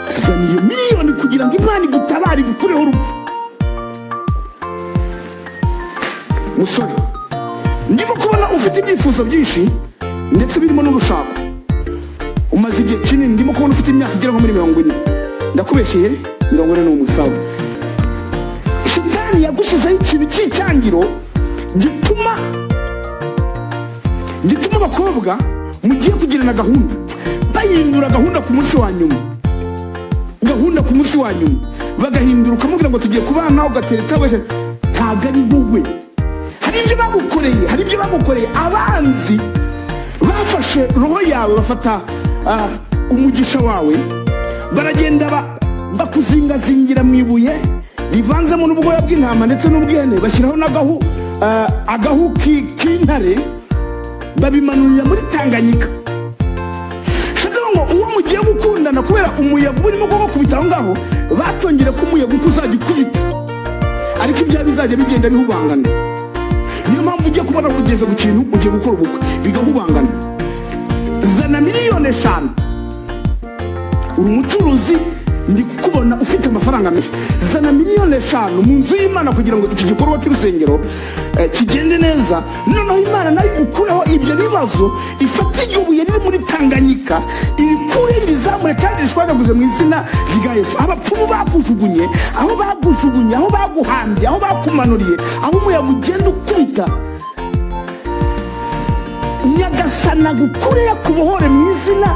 zana iyo miliyoni kugira ngo Imana igutabare igukureho urupfu. Musore, ndimo kubona ufite ibyifuzo byinshi ndetse birimo n'urushako. Umaze igihe kinini, ndimo kubona ufite imyaka igera nko muri 40. Ndakubeshyeye 40 n'umusawa. Shitani yagushizeho ikintu cy'icyangiro gituma abakobwa mugiye kugirana gahunda bahindura gahunda ku munsi wa nyuma. Bagahindura ukamubwira ngo tugiye kubana, ugatereta wese ntago ari wowe. Hari ibyo bagukoreye abanzi bafashe roho yawe, bafata umugisha wawe, baragenda bakuzingazingira mu ibuye rivanzemo n'ubwoya bw'intama ndetse n'ubwene, bashyiraho agahu k'intare, babimanurira muri Tanganyika. Shaka ngo uwo mugiye gukundana kubera umuyaga urimo kubita aho ngaho, batongera ko umuyaga uzajya ukubita, ariko ibyo bizajya bigenda bihubangana. Niyo mpamvu ugiye kubona kugeza ku kintu ugiye gukora ubukwe bigahubangana. Zana miliyoni 5. Uri umucuruzi, ndi kukubona ufite amafaranga menshi. Zana miliyoni 5 mu nzu y'Imana kugira ngo iki gikorwa cy'urusengero kigende neza. Noneho Imana nayo igukureho ibyo bibazo, ifata ibuye riri muri Tanganyika, irikure rizamure kandi rishwagaguze mu izina rya Yesu. Abapfumu bakujugunye, aho baguhambye, aho bakumanuriye, aho umuyaga ugenda ukubita, Nyagasana gukure yakubohore mu izina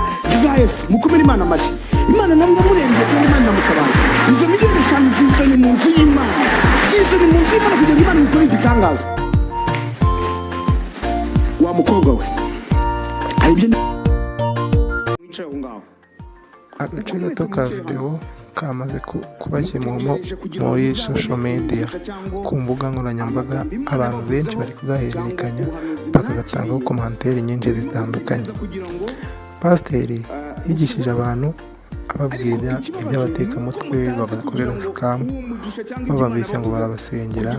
rya Yesu. Mukomere Imana amashyi. Imana nawe ndamurengeye kandi Imana ndamutabara. Izo miliyoni 5 zizanye mu nzu y'Imana, kugira ngo Imana ikore igitangaza. Wa mukobwa we, hari ibyo wicaye aho ngaho. Agace gato ka video kamaze kuba kimumo muri social media, ku mbuga nkoranyambaga. Abantu benshi bari kugahererekanya bakagatangaho komantere nyinshi zitandukanye. Pasiteri yigishije abantu ababwira iby'abatekamutwe babakorera scam, bababeshya ngo barabasengera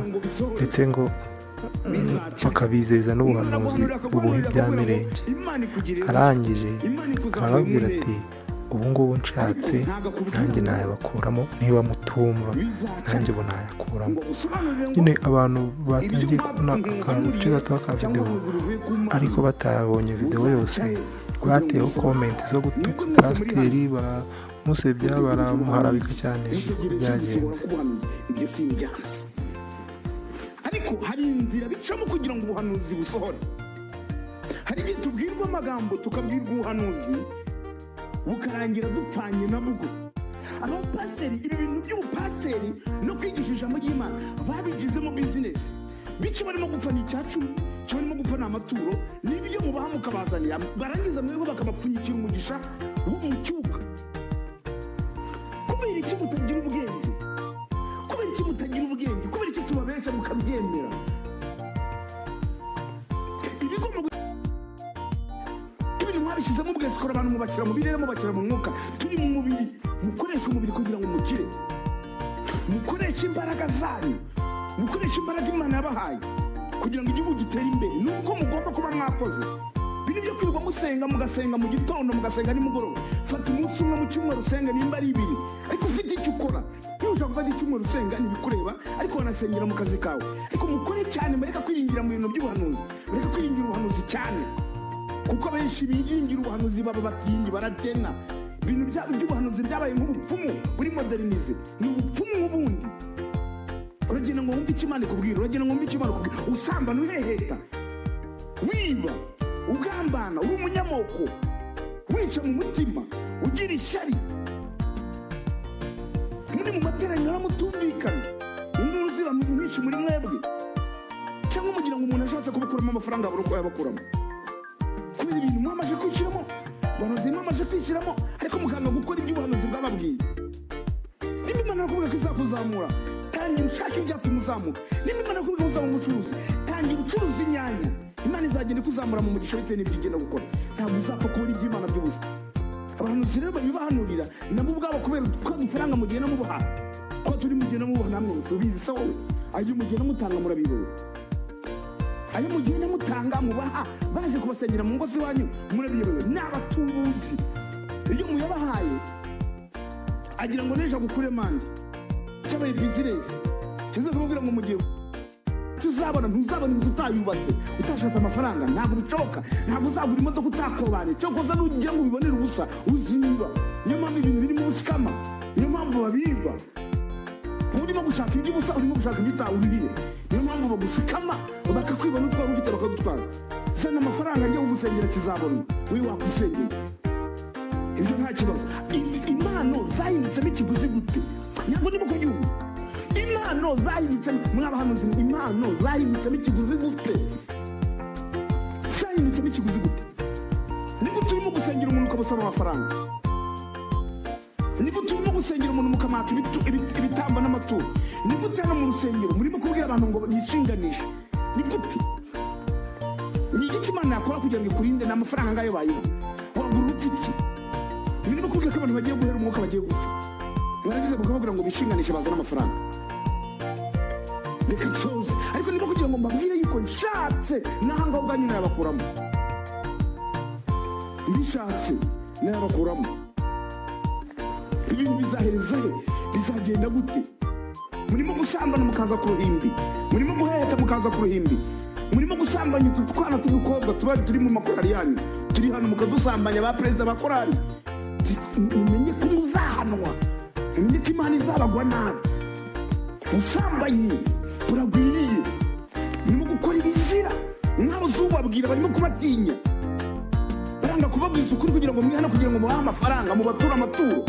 ndetse ngo bakabizeza n'ubuhanuzi bubuha ibya mirenge. Arangije arababwira ati ubu ngubu nshatse nanjye nayabakuramo, niba mutumva nanjye bo nayakuramo. Nyine abantu batangiye kubona agace gato ka video, ariko batabonye video yose, bateyeho comment zo gutuka pasiteri, baramusebya, baramuharabika cyane. Byagenze ariko hari inzira bicamo kugira ngo ubuhanuzi busohore. Hari igihe tubwirwa amagambo, tukabwirwa ubuhanuzi bukarangira dupfanye na bwo. Abapasiteri ibi bintu by'ubupasiteri no kwigisha ijambo ry'Imana babigizemo business. Bici barimo gupfa n'icyacu, cyo barimo gupfa n'amaturo, n'ibyo mubaha mukabazanira, barangiza mwebwe bakabapfunyikira umugisha wo mu cyuka. Kubera iki mutagira ubwenge? Kubera iki tubabesha mukabyemera? Mwabishyizemo ubwesikora abantu mubakira mu birere, mubakira mu mwuka. Turi mu mubiri, mukoresha umubiri kugira ngo mukire, mukoresha imbaraga zanyu, mukoresha imbaraga Imana yabahaye kugira ngo igihugu gitere imbere. Nuko mugomba kuba mwakoze biri byo kwirirwa musenga, mugasenga mu gitondo, mugasenga nimugoroba. Fata umunsi umwe mu cyumweru usenga, nimba ari 2, ariko ufite icyo ukora. Niba ushaka gufata icyumweru usenga ntibikureba, ariko wanasengera mu kazi kawe. Ariko mukore cyane, mureka kwiringira mu bintu by'ubuhanuzi, mureka kwiringira ubuhanuzi cyane, kuko benshi biringira ubuhanuzi baba batinyi, baragena. Ibintu by'ubuhanuzi byabaye nk'ubupfumu buri modernize, ni ubupfumu ubundi. Uragenda ngo wumve icyo Imana ikubwira, usambana, ureheta, wiba, ugambana, uri umunyamoko, wica mu mutima, ugira ishyari, muri mu materaniro mutumvikana, induru ziba nyinshi muri mwebwe, cyangwa mugira ngo umuntu ashatse kubakuramo amafaranga abura uko yabakuramo. Kubera ibintu mwamaje kwishyiramo, ubuhanuzi mwamaje kwishyiramo, ariko mukanga gukora iby'ubuhanuzi bwababwiye. Niba Imana yakubwira ko izakuzamura, tangira ushake ibyatuma uzamuka. Niba Imana yakubwira ko uzaba umucuruzi, tangira ucuruza inyanya. Imana izagenda ikuzamura mu mugisha bitewe n'ibyo ugenda gukora. Ntabwo uzapfa kubona iby'Imana by'ubusa. Abahanuzi rero babibahanurira nabo ubwabo, kubera ko dufaranga mugenda mubuha, ko turi mugenda mubuha namwe ubizi. Se wowe ayo mugenda mutanga murabirowe, ayo mugenda mutanga mubaha baje kubasengera mu ngo z'iwanyu murabiyobewe. N'abatubuzi iyo muyabahaye agira ngo neje agukure mande cyabaye business kize kubwira ngo mugiye tuzabona ntuzabona inzu utayubatse utashatse amafaranga ntabwo bicoka ntabwo uzagura imodoka utakobane cyo koza n'ugiye ngo ubibonere ubusa uziba niyo mpamvu ibintu biri mu busikama niyo mpamvu babiba urimo gushaka iby'ubusa urimo gushaka ibitawuriye niyo mpamvu bagusikama bakakwibona utwara ufite bakadutwara zana amafaranga njye ugusengera kizabona wowe wakwisengera ibyo nta kibazo impano zahinditsemo ikiguzi gute ntabwo ndimo kubyumva impano zahinditsemo mwabahanuzi impano zahinditsemo ikiguzi gute zahinditsemo ikiguzi gute ni gute urimo gusengera umuntu ukamusaba amafaranga ni gute urimo gusengera umuntu mukamaka ibitambo n'amaturo ni gute hano mu rusengero murimo kubwira abantu ngo yishinganishe ni gute ni iki Imana yakora kugira ngo ikurinde n'amafaranga ngayo bayiha wagura upfa iki murimo kubwira ko abantu bagiye guhera umwuka bagiye gupfa baragize bakababwira ngo bishinganishe bazane amafaranga reka nsoze ariko niba kugira ngo mbabwire yuko nshatse n'ahanga ubwanyu nayabakuramo mbishatse nayabakuramo ibintu bizahereza he bizagenda gute murimo gusambana mukaza ku ruhimbi murimo guheta mukaza ku ruhimbi murimo gusambanya utwana tw'udukobwa tuba turi mu makorari yanyu turi hano mukadusambanya ba perezida ba korari mumenye ko muzahanwa mumenye ko Imana izabagwa nabi ubusambanyi buragwiriye murimo gukora ibizira nk'abo zubabwira barimo kubatinya baranga kubabwiza ukuri kugira ngo mwihane kugira ngo mubahe amafaranga mubature amaturo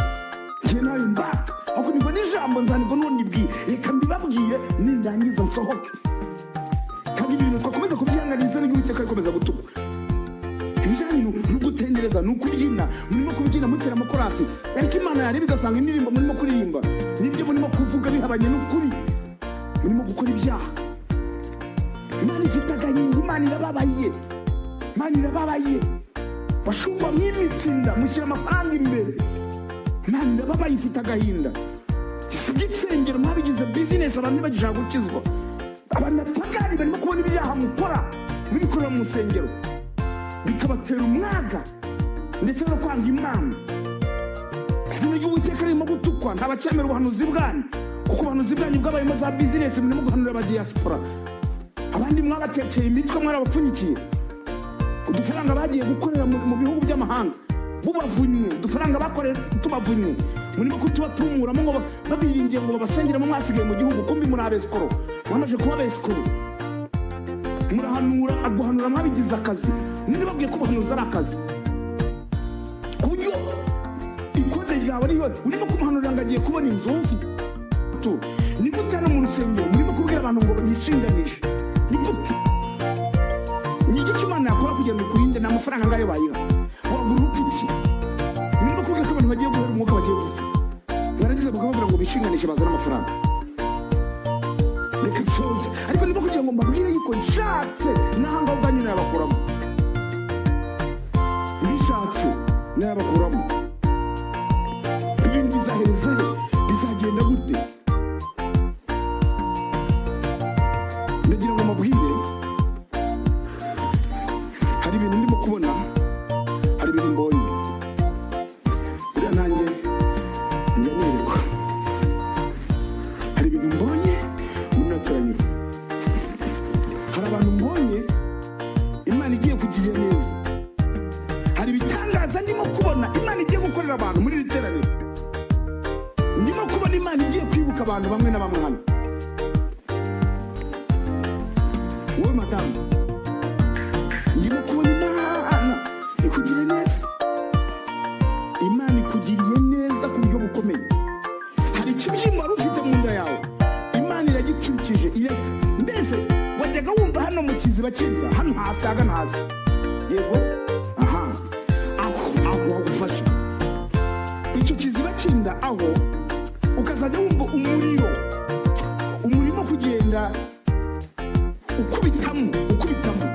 njye nayo mbaka ahubwo nibwo n'ijambo nzanirwa n'unibwiye reka mbibabwire nindangiza nsohoke kandi ibintu twakomeza kubyihanganiza n'Uwiteka rikomeza gutuma ibijyanye no gutendereza no kubyina murimo kubyina mutera amakorasi ariko Imana yareba igasanga indirimbo murimo kuririmba nibyo murimo kuvuga bihabanye n'ukuri murimo gukora ibyaha Imana ifite agahinda Imana irababaye Imana irababaye bashumba mwimitsinda mushyira amafaranga imbere Imana irababaye ifite agahinda igisengero mwabigize business abantu bagishaka gukizwa abantu batagari barimo kubona ibyaha mukora mubikorera mu nsengero bikabatera umwaga ndetse no kwanga Imana izina ry'Uwiteka ririmo gutukwa ntabacyemera ubuhanuzi bwanyu kuko ubuhanuzi bwanyu bwabayemo za business murimo guhanurira abadiaspora abandi mwabatekeye imitwe mwarabapfunyikiye udufaranga bagiye gukorera mu bihugu by'amahanga bubavunnye udufaranga bakorera tubavunnye murimo kutubatumuramo ngo babiringiye ngo babasengeremo mwasigaye mu gihugu kumbi muri abesikoro mwamaje kuba abesikoro murahanura aguhanura mwabigize akazi ninde babwiye ko ubuhanuzi ari akazi ku buryo ikode ryawe ariyo urimo kumuhanurira ngo agiye kubona inzu ni gute hano mu rusengero murimo kubwira abantu ngo yishinganishe ni gute ni iki Imana yakora kugira ngo ikurinde n'amafaranga ngayo bayiha wagura upfa iki murimo kubwira ko abantu bagiye guhera umwuka bagiye gupfa baragize bakababwira ngo bishinganishe bazane amafaranga reka nsoze ariko niba kugira ngo mbabwire yuko nshatse n'ahanga ubwanyu nayabakuramo bishatse nayabakuramo ibintu bizahereza he bizagenda gute ndagira ngo mbabwire hari ibintu ndimo kubona hari ibintu mbonye buriya nanjye njya nerekwa hari ibintu mbonye muri naturaniro hari abantu mbonye Imana igiye kugirira neza hari ibitangaza ndimo kubona Imana igiye gukorera abantu muri iri teraniro ndimo kubona Imana igiye kwibuka abantu bamwe na bamwe hano wowe madamu ndimo kubona Imana ikugiriye neza Imana ikugiriye neza ku buryo bukomeye hari ikibyimba wari ufite mu nda yawe Imana iragicyukije mbese wajyaga wumva hano mu kiziba cy'inda hano hasi hagana hasi yego aha aho wagufasha icyo kiziba cy'inda aho ukazajya wumva umurimo kugenda ukubitamo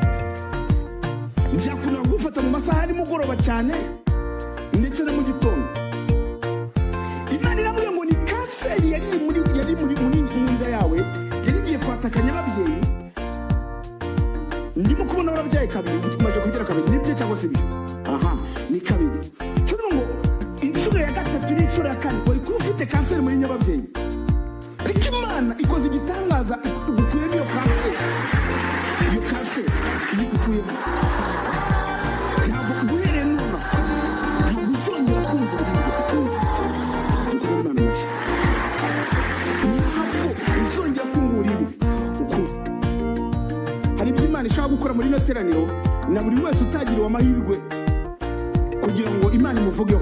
byakunda kugufata mu masaha y'umugoroba cyane ndetse na mu gitondo Imana iravuga ngo ni kanseri yari muri mu nda yawe yari igiye kwatakanya ababyeyi ndimo kubona warabyaye kabiri umaze kugira kabiri nibyo cyangwa se ibyo aha ni kabiri cyangwa ngo inshuro ya gatatu n'inshuro ya kane wari kuba ufite ufite kanseri muri nyababyeyi, ariko Imana ikoze igitangaza igukuyemo iyo kanseri. Iyo kanseri iyo igukuyemo, ntabwo guhereye none ntabwo uzongera kumva uburibwe ukundi. Imana mashya ntabwo uzongera kumva uburibwe ukundi. Hari ibyo Imana ishaka gukora muri ino teraniro, na buri wese utagiriwe amahirwe kugira ngo Imana imuvugeho.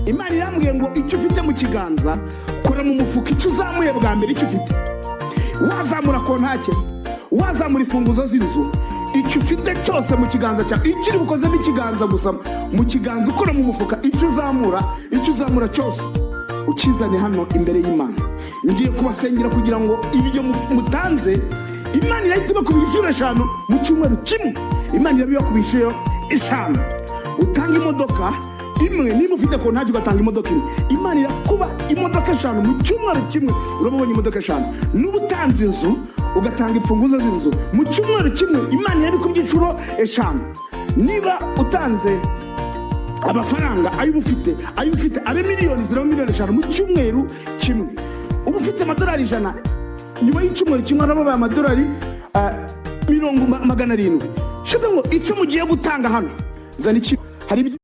Imana irambwiye ngo icyo ufite mu kiganza kora mu mufuka, icyo uzamuye bwa mbere icyo ufite. Wazamura kontake, wazamura imfunguzo z'inzu, icyo ufite cyose mu kiganza cyawe, ikiri bukoze n'ikiganza gusa mu kiganza, ukora mu mufuka, icyo uzamura cyose ukizane hano imbere y'Imana. Ngiye kubasengera kugira ngo ibyo mutanze Imana irahita ibakubisha 5 mu cyumweru kimwe. Imana irabibakubisha 5. Utanga imodoka imwe, niba ufite kontake ugatanga imodoka imwe, Imana irakuba imodoka 5 mu cyumweru kimwe. Urabonye imodoka 5. N'ubutanze inzu ugatanga imfunguzo z'inzu mu cyumweru kimwe, Imana irabikubye 5. Niba utanze amafaranga ayo ufite abe miliyoni 5 mu cyumweru kimwe, uba ufite amadolari 100, nyuma y'icyumweru kimwe arabaye amadolari 700. Shaka ngo icyo mugiye gutanga hano zana iki. Hari